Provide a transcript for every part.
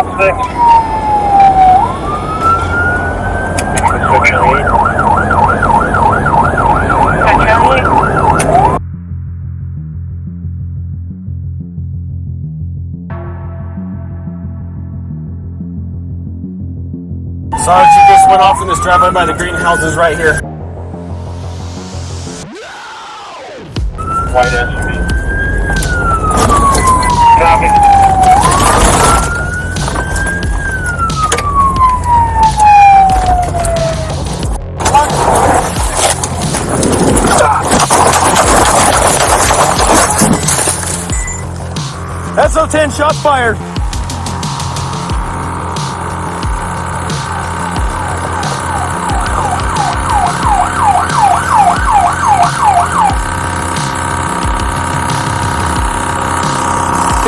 Sarge, you just went off in this driveway by the greenhouses right here. White SUV. Copy. SO-10, shots fired.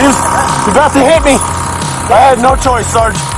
He's about to hit me. I had no choice, Sarge.